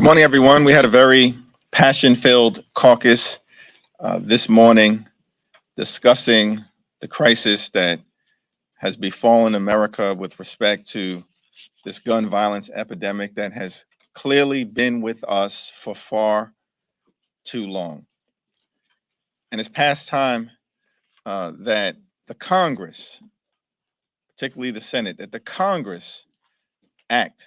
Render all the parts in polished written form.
Good morning, everyone. We had a very passion-filled caucus this morning discussing the crisis that has befallen America with respect to this gun violence epidemic that has clearly been with us for far too long. And it's past time that the Congress, particularly the Senate, that the Congress act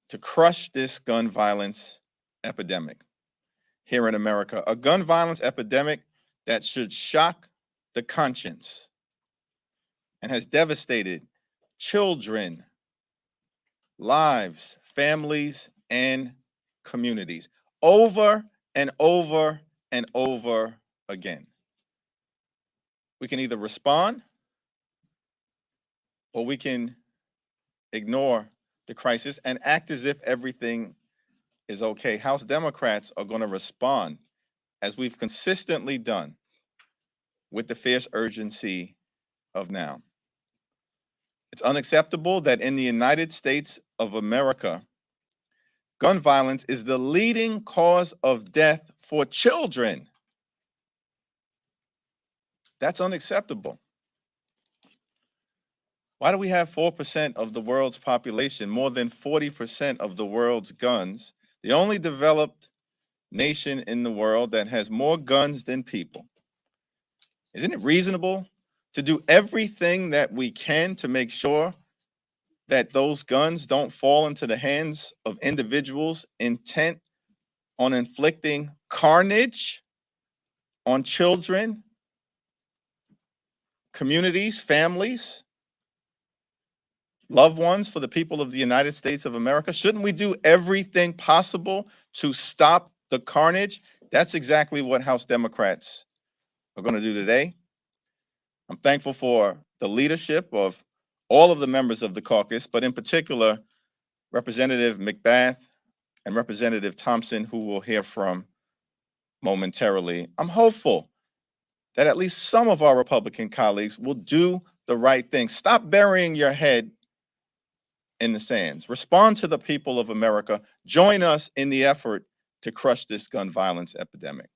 to crush this gun violence epidemic here in America, a gun violence epidemic that should shock the conscience and has devastated children, lives, families, and communities over and over and over again. We can either respond or we can ignore the crisis and act as if everything is okay. House Democrats are going to respond, as we've consistently done, with the fierce urgency of now. It's unacceptable that in the United States of America, gun violence is the leading cause of death for children. That's unacceptable. Why do we have 4% of the world's population, more than 40% of the world's guns, the only developed nation in the world that has more guns than people? Isn't it reasonable to do everything that we can to make sure that those guns don't fall into the hands of individuals intent on inflicting carnage on children, communities, families, loved ones, for the people of the United States of America? Shouldn't we do everything possible to stop the carnage? That's exactly what House Democrats are going to do today. I'm thankful for the leadership of all of the members of the caucus, but in particular, Representative McBath and Representative Thompson, who we'll hear from momentarily. I'm hopeful that at least some of our Republican colleagues will do the right thing. Stop burying your head in the sands. Respond to the people of America. Join us in the effort to crush this gun violence epidemic.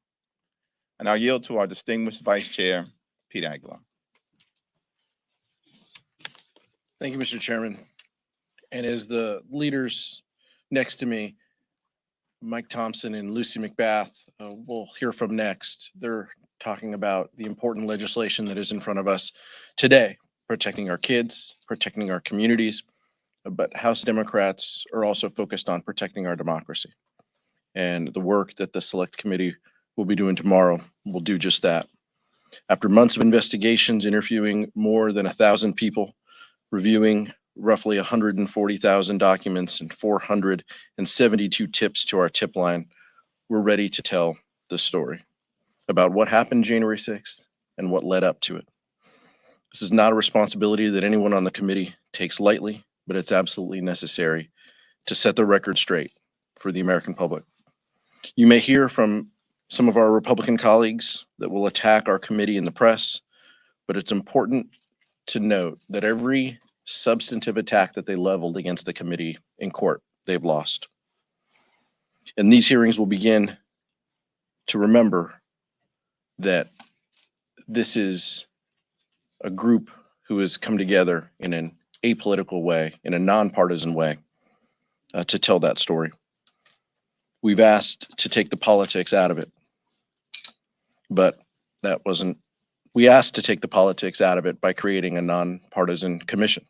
And I'll yield to our distinguished Vice Chair, Pete Aguilar. Thank you, Mr. Chairman. And as the leaders next to me, Mike Thompson and Lucy McBath, we'll hear from next. They're talking about the important legislation that is in front of us today, protecting our kids, protecting our communities, but House Democrats are also focused on protecting our democracy. And the work that the Select Committee will be doing tomorrow will do just that. After months of investigations, interviewing more than 1,000 people, reviewing roughly 140,000 documents and 472 tips to our tip line, we're ready to tell the story about what happened January 6th and what led up to it. This is not a responsibility that anyone on the committee takes lightly, but it's absolutely necessary to set the record straight for the American public. You may hear from some of our Republican colleagues that will attack our committee in the press, but it's important to note that every substantive attack that they leveled against the committee in court, they've lost. And these hearings will begin to remember that this is a group who has come together in an apolitical way, in a nonpartisan way, to tell that story. We've asked to take the politics out of it, but that wasn't, we asked to take the politics out of it by creating a nonpartisan commission.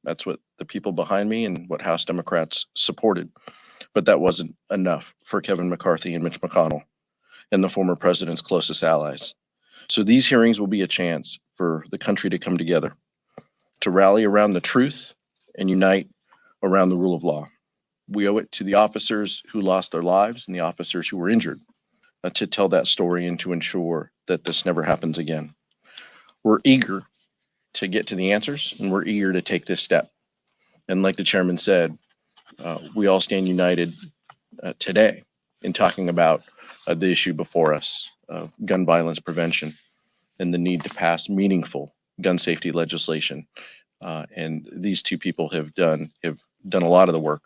That's what the people behind me and what House Democrats supported, but that wasn't enough for Kevin McCarthy and Mitch McConnell and the former president's closest allies. So these hearings will be a chance for the country to come together, to rally around the truth and unite around the rule of law. We owe it to the officers who lost their lives and the officers who were injured to tell that story and to ensure that this never happens again. We're eager to get to the answers, and we're eager to take this step. And like the chairman said, we all stand united today in talking about the issue before us of gun violence prevention and the need to pass meaningful gun safety legislation. And these two people have done a lot of the work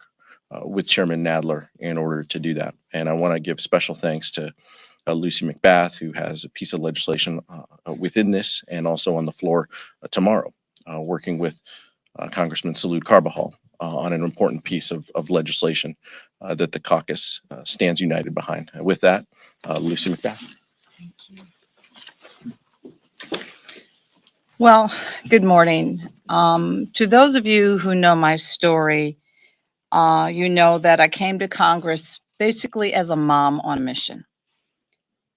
with Chairman Nadler in order to do that. And I want to give special thanks to Lucy McBath, who has a piece of legislation within this and also on the floor tomorrow, working with Congressman Salud Carbajal on an important piece of legislation that the caucus stands united behind. With that, Lucy McBath. Thank you. Well, good morning. To those of you who know my story, you know that I came to Congress basically as a mom on a mission.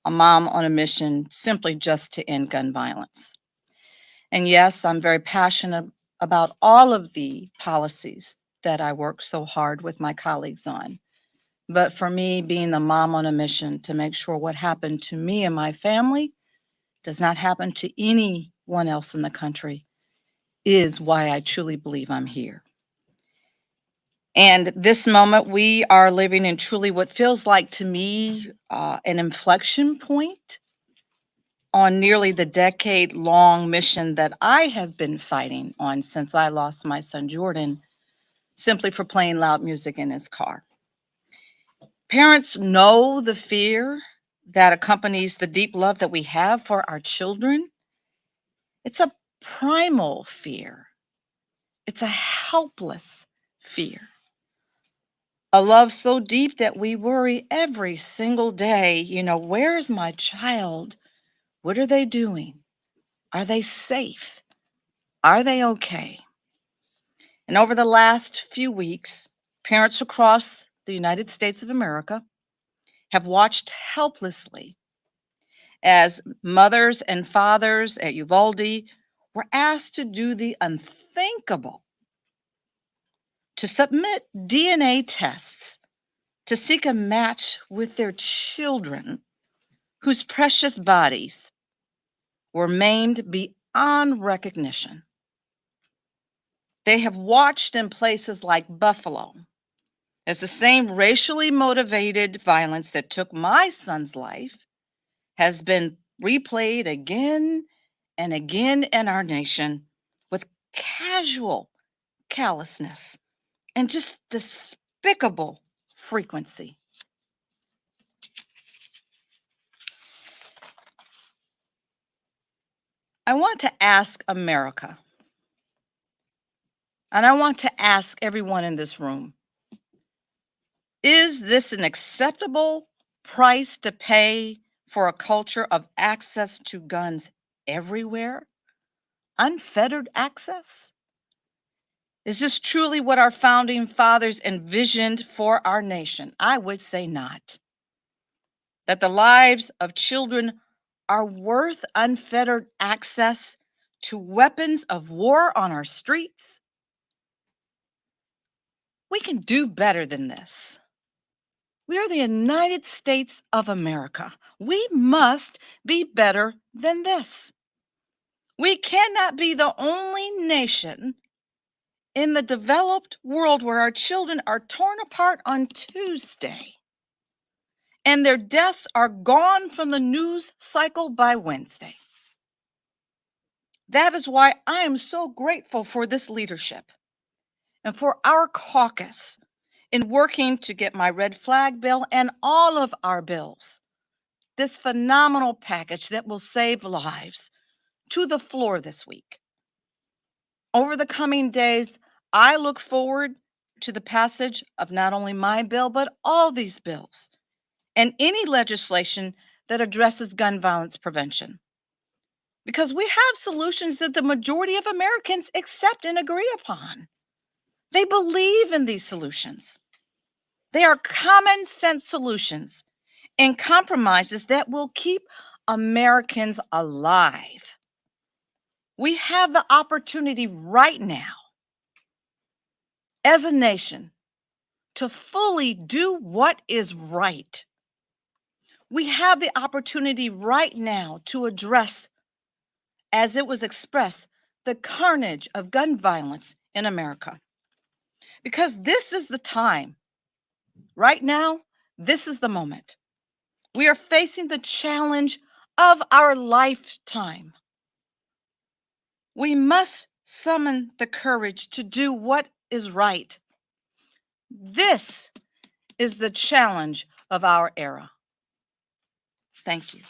A mom on a mission simply just to end gun violence. And yes, I'm very passionate about all of the policies that I work so hard with my colleagues on. But for me, being the mom on a mission to make sure what happened to me and my family does not happen to anyone else in the country is why I truly believe I'm here. And this moment, we are living in truly what feels like to me an inflection point on nearly the decade-long mission that I have been fighting on since I lost my son Jordan, simply for playing loud music in his car. Parents know the fear that accompanies the deep love that we have for our children. It's a primal fear. It's a helpless fear. A love so deep that we worry every single day, where's my child? What are they doing? Are they safe? Are they okay? And over the last few weeks, parents across the United States of America have watched helplessly as mothers and fathers at Uvalde were asked to do the unthinkable, to submit DNA tests to seek a match with their children whose precious bodies were maimed beyond recognition. They have watched in places like Buffalo as the same racially motivated violence that took my son's life has been replayed again and again in our nation with casual callousness and just despicable frequency. I want to ask America, and I want to ask everyone in this room, is this an acceptable price to pay for a culture of access to guns everywhere? Unfettered access? Is this truly what our founding fathers envisioned for our nation? I would say not. That the lives of children are worth unfettered access to weapons of war on our streets? We can do better than this. We are the United States of America. We must be better than this. We cannot be the only nation in the developed world where our children are torn apart on Tuesday and their deaths are gone from the news cycle by Wednesday. That is why I am so grateful for this leadership and for our caucus in working to get my red flag bill and all of our bills, this phenomenal package that will save lives, to the floor this week. Over the coming days, I look forward to the passage of not only my bill, but all these bills and any legislation that addresses gun violence prevention. Because we have solutions that the majority of Americans accept and agree upon. They believe in these solutions. They are common sense solutions and compromises that will keep Americans alive. We have the opportunity right now as a nation to fully do what is right. We have the opportunity right now to address, as it was expressed, the carnage of gun violence in America. Because this is the time. Right now, this is the moment. We are facing the challenge of our lifetime. We must summon the courage to do what is right. This is the challenge of our era. Thank you.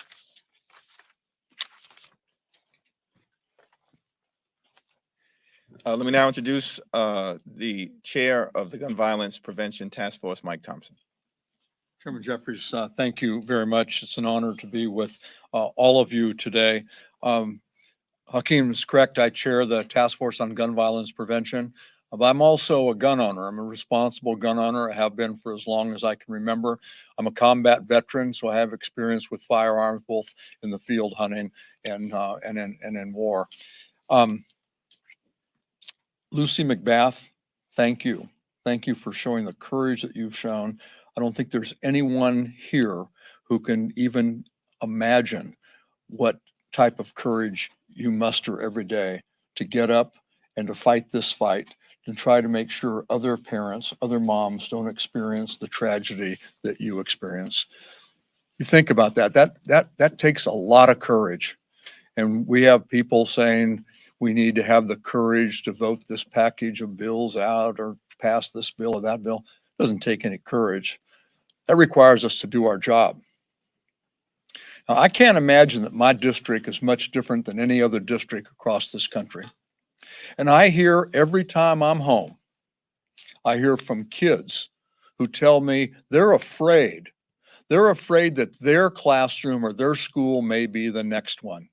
Let me now introduce the chair of the Gun Violence Prevention Task Force, Mike Thompson. Chairman Jeffries, thank you very much. It's an honor to be with all of you today. Hakeem is correct. I chair the Task Force on Gun Violence Prevention. But I'm also a gun owner. I'm a responsible gun owner. I have been for as long as I can remember. I'm a combat veteran, so I have experience with firearms, both in the field hunting and in war. Lucy McBath, thank you. Thank you for showing the courage that you've shown. I don't think there's anyone here who can even imagine what type of courage you muster every day to get up and to fight this fight and try to make sure other parents, other moms don't experience the tragedy that you experience. You think about that. That takes a lot of courage. And we have people saying we need to have the courage to vote this package of bills out or pass this bill or that bill. It doesn't take any courage. That requires us to do our job. Now, I can't imagine that my district is much different than any other district across this country. And I hear every time I'm home, I hear from kids who tell me they're afraid. They're afraid that their classroom or their school may be the next one.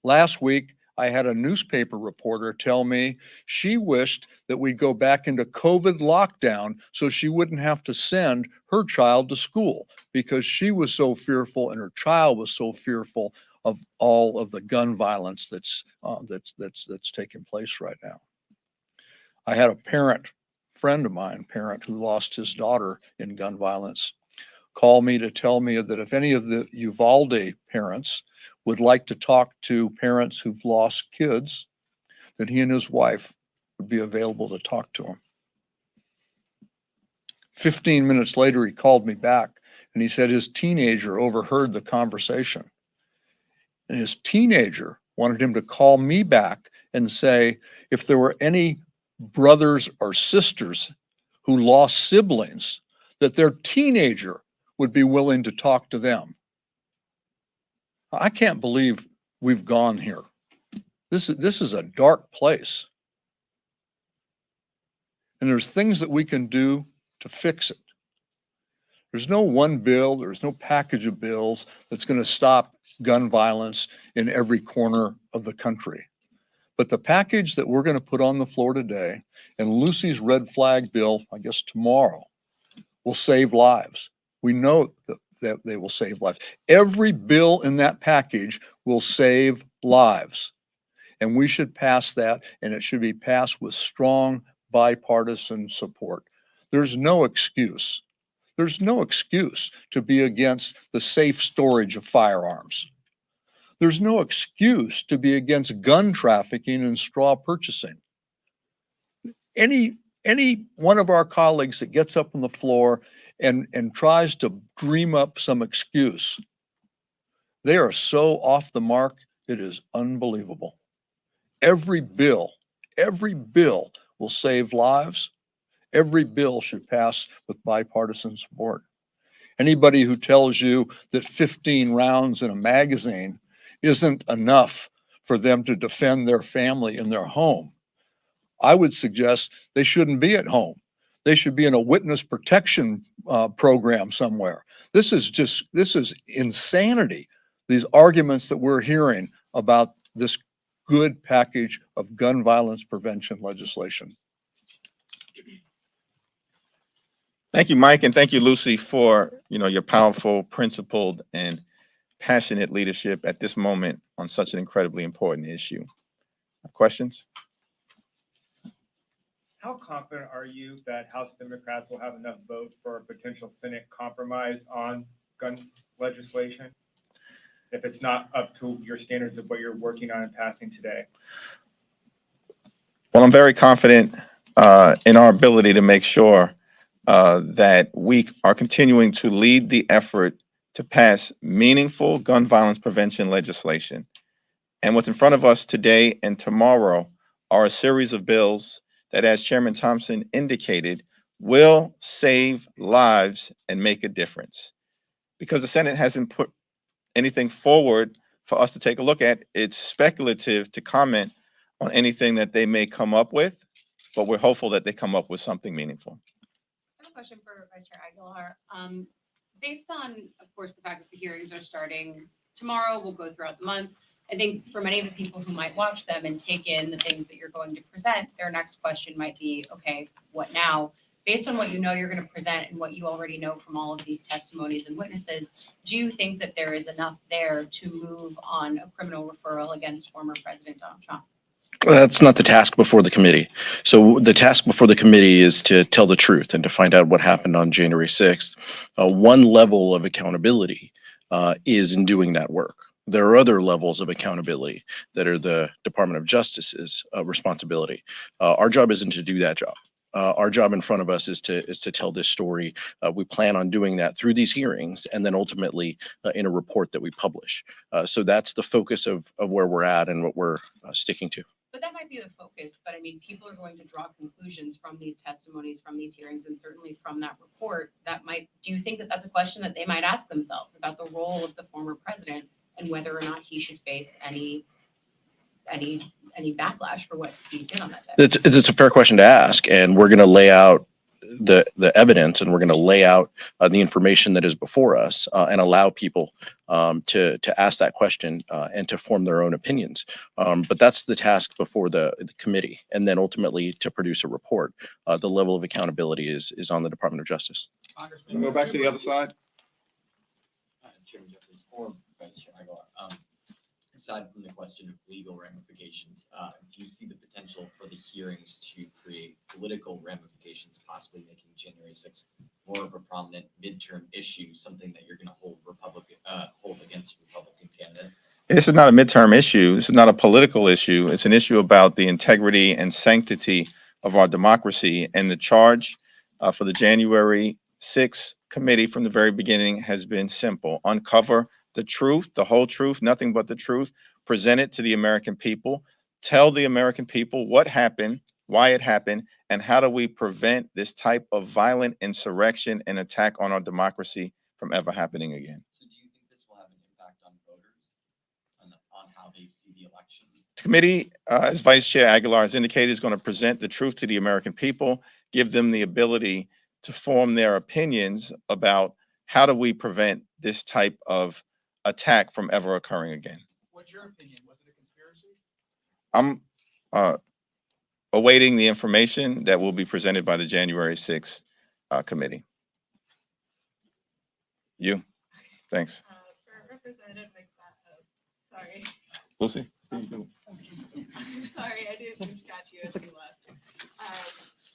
Last week, I had a newspaper reporter tell me she wished that we'd go back into COVID lockdown so she wouldn't have to send her child to school because she was so fearful and her child was so fearful of all of the gun violence that's taking place right now. I had a friend of mine who lost his daughter in gun violence, call me to tell me that if any of the Uvalde parents would like to talk to parents who've lost kids, that he and his wife would be available to talk to them. 15 minutes later, he called me back and he said his teenager overheard the conversation. And his teenager wanted him to call me back and say if there were any brothers or sisters who lost siblings, that their teenager would be willing to talk to them. I can't believe we've gone here. This is a dark place. And there's things that we can do to fix it. There's no one bill, there's no package of bills that's going to stop gun violence in every corner of the country. But the package that we're going to put on the floor today and Lucy's red flag bill, I guess tomorrow, will save lives. We know that they will save lives. Every bill in that package will save lives. And we should pass that, and it should be passed with strong bipartisan support. There's no excuse. There's no excuse to be against the safe storage of firearms. There's no excuse to be against gun trafficking and straw purchasing. Any one of our colleagues that gets up on the floor and tries to dream up some excuse, they are so off the mark, it is unbelievable. Every bill will save lives. Every bill should pass with bipartisan support. Anybody who tells you that 15 rounds in a magazine isn't enough for them to defend their family and their home, I would suggest they shouldn't be at home. They should be in a witness protection program somewhere. This is insanity. These arguments that we're hearing about this good package of gun violence prevention legislation. Thank you, Mike, and thank you, Lucy, for your powerful, principled, and passionate leadership at this moment on such an incredibly important issue. Questions? How confident are you that House Democrats will have enough votes for a potential Senate compromise on gun legislation if it's not up to your standards of what you're working on and passing today? Well, I'm very confident in our ability to make sure that we are continuing to lead the effort to pass meaningful gun violence prevention legislation. And what's in front of us today and tomorrow are a series of bills that, as Chairman Thompson indicated, will save lives and make a difference. Because the Senate hasn't put anything forward for us to take a look at, it's speculative to comment on anything that they may come up with, but we're hopeful that they come up with something meaningful. I have a question for Vice Chair Aguilar. Based on, of course, the fact that the hearings are starting tomorrow, will go throughout the month. I think for many of the people who might watch them and take in the things that you're going to present, their next question might be, okay, what now? Based on what you know you're going to present and what you already know from all of these testimonies and witnesses, do you think that there is enough there to move on a criminal referral against former President Donald Trump? That's not the task before the committee. So the task before the committee is to tell the truth and to find out what happened on January 6th. One level of accountability is in doing that work. There are other levels of accountability that are the Department of Justice's responsibility. Our job isn't to do that job. Our job in front of us is to tell this story. We plan on doing that through these hearings and then ultimately in a report that we publish. So that's the focus of where we're at and what we're sticking to. But that might be the focus, but I mean, people are going to draw conclusions from these testimonies, from these hearings, and certainly from that report. Do you think that that's a question that they might ask themselves about the role of the former president and whether or not he should face any backlash for what he did on that day? It's a fair question to ask, and we're going to lay out the evidence, and we're going to lay out the information that is before us, and allow people to ask that question and to form their own opinions. But that's the task before the committee, and then ultimately to produce a report. The level of accountability is on the Department of Justice. Can we go back to the other side? Chairman Jeffries or Vice Chair Aguilar, aside from the question of legal ramifications, do you see the potential for the hearings to create political ramifications, possibly making January 6th more of a prominent midterm issue, something that you're going to hold against Republican candidates? This is not a midterm issue. This is not a political issue. It's an issue about the integrity and sanctity of our democracy. And the charge for the January 6th committee from the very beginning has been simple: uncover the truth, the whole truth, nothing but the truth, present it to the American people, tell the American people what happened, why it happened, and how do we prevent this type of violent insurrection and attack on our democracy from ever happening again. So do you think this will have an impact on voters, on how they see the election? The committee, as Vice Chair Aguilar has indicated, is going to present the truth to the American people, give them the ability to form their opinions about how do we prevent this type of attack from ever occurring again. What's your opinion? Was it a conspiracy? I'm awaiting the information that will be presented by the January 6th committee. You, thanks. For Representative McBath, sorry. Lucy? Sorry, I didn't mean to catch you as you left.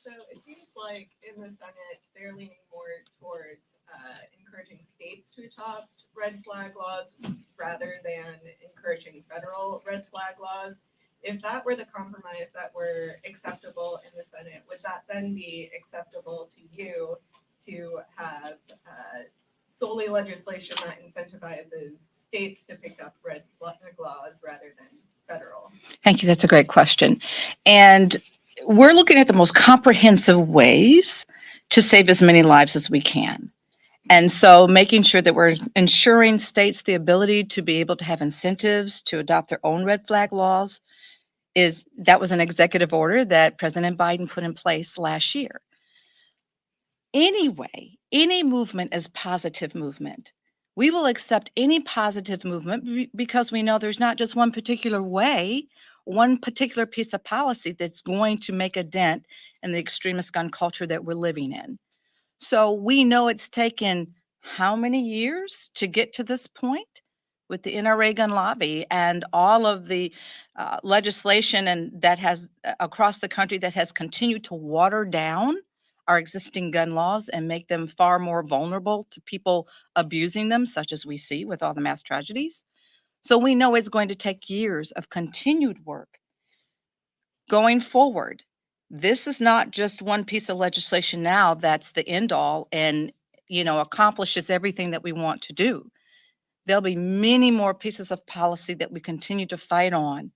So it seems like in the Senate, they're leaning more towards encouraging states to adopt red flag laws rather than encouraging federal red flag laws. If that were the compromise that were acceptable in the Senate, would that then be acceptable to you to have solely legislation that incentivizes states to pick up red flag laws rather than federal? Thank you. That's a great question. And we're looking at the most comprehensive ways to save as many lives as we can. And so making sure that we're ensuring states the ability to be able to have incentives to adopt their own red flag laws that was an executive order that President Biden put in place last year. Anyway, any movement is positive movement. We will accept any positive movement because we know there's not just one particular way, one particular piece of policy that's going to make a dent in the extremist gun culture that we're living in. So we know it's taken how many years to get to this point with the NRA gun lobby and all of the legislation and that has across the country that has continued to water down our existing gun laws and make them far more vulnerable to people abusing them, such as we see with all the mass tragedies. So we know it's going to take years of continued work going forward. This is not just one piece of legislation now that's the end all and, accomplishes everything that we want to do. There'll be many more pieces of policy that we continue to fight on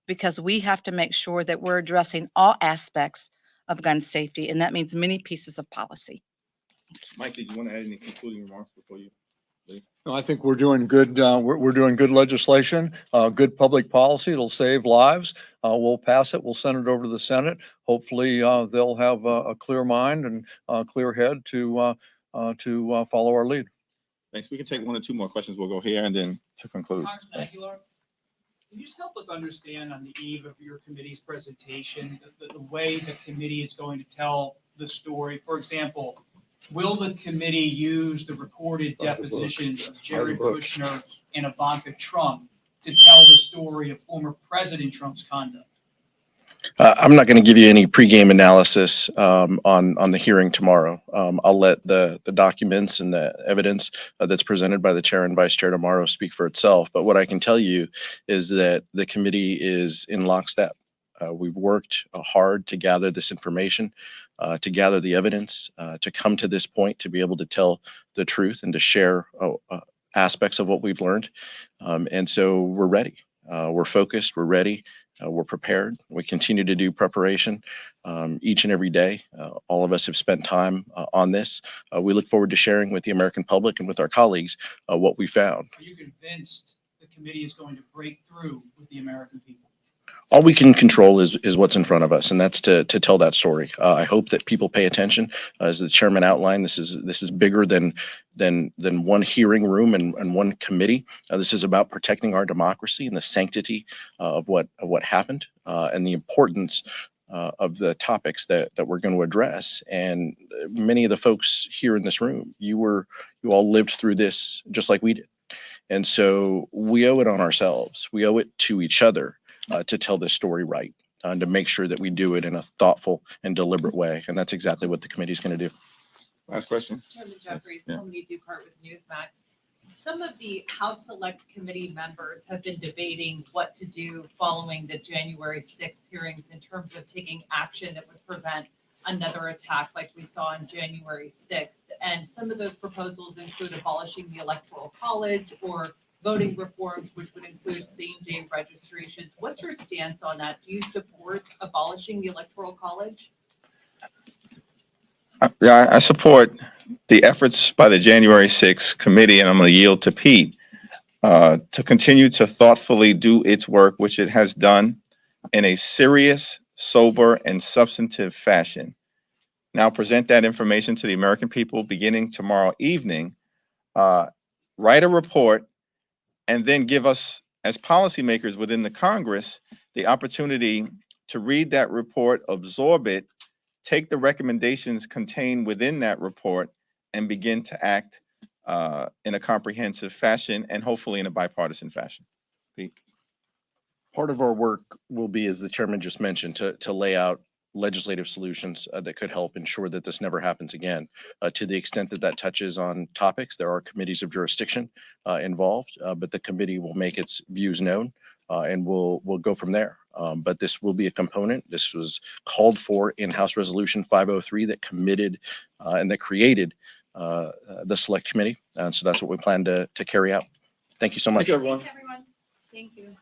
because we have to make sure that we're addressing all aspects of gun safety, and that means many pieces of policy. Mike, did you want to add any concluding remarks before you leave? No, I think we're doing good. We're doing good legislation, good public policy. It'll save lives. We'll pass it. We'll send it over to the Senate. Hopefully, they'll have a clear mind and a clear head to follow our lead. Thanks. We can take one or two more questions. We'll go here and then to conclude. Congressman Thanks. Aguilar, can you just help us understand on the eve of your committee's presentation, the way the committee is going to tell the story? For example, will the committee use the recorded depositions of Jared Kushner and Ivanka Trump to tell the story of former President Trump's conduct? I'm not going to give you any pregame analysis on the hearing tomorrow. I'll let the documents and the evidence that's presented by the chair and vice chair tomorrow speak for itself. But what I can tell you is that the committee is in lockstep. We've worked hard to gather this information, to gather the evidence, to come to this point, to be able to tell the truth and to share aspects of what we've learned. And so we're ready. We're focused. We're ready. We're prepared. We continue to do preparation each and every day. All of us have spent time on this. We look forward to sharing with the American public and with our colleagues what we found. Are you convinced the committee is going to break through with the American people? All we can control is what's in front of us, and that's to tell that story. I hope that people pay attention. As the chairman outlined, this is bigger than one hearing room and one committee. This is about protecting our democracy and the sanctity of what happened, and the importance of the topics that we're going to address. And many of the folks here in this room, you all lived through this just like we did, and so we owe it on ourselves. We owe it to each other. To tell this story right, and to make sure that we do it in a thoughtful and deliberate way. And that's exactly what the committee is going to do. Last question. Chairman Jeffries, Yeah. Melanie Dukart with Newsmax. Some of the House Select Committee members have been debating what to do following the January 6th hearings in terms of taking action that would prevent another attack like we saw on January 6th. And some of those proposals include abolishing the Electoral College or voting reforms, which would include same-day registrations. What's your stance on that? Do you support abolishing the Electoral College? Yeah, I support the efforts by the January 6th committee, and I'm going to yield to Pete to continue to thoughtfully do its work, which it has done in a serious, sober, and substantive fashion. Now present that information to the American people beginning tomorrow evening, write a report, and then give us, as policymakers within the Congress, the opportunity to read that report, absorb it, take the recommendations contained within that report, and begin to act in a comprehensive fashion and hopefully in a bipartisan fashion. Pete? Part of our work will be, as the chairman just mentioned, to lay out legislative solutions that could help ensure that this never happens again. To the extent that touches on topics, there are committees of jurisdiction involved, but the committee will make its views known and we'll go from there. But this will be a component. This was called for in House Resolution 503 that committed and that created the select committee. And so that's what we plan to carry out. Thank you so much. Thank you, everyone. Thanks, everyone. Thank you.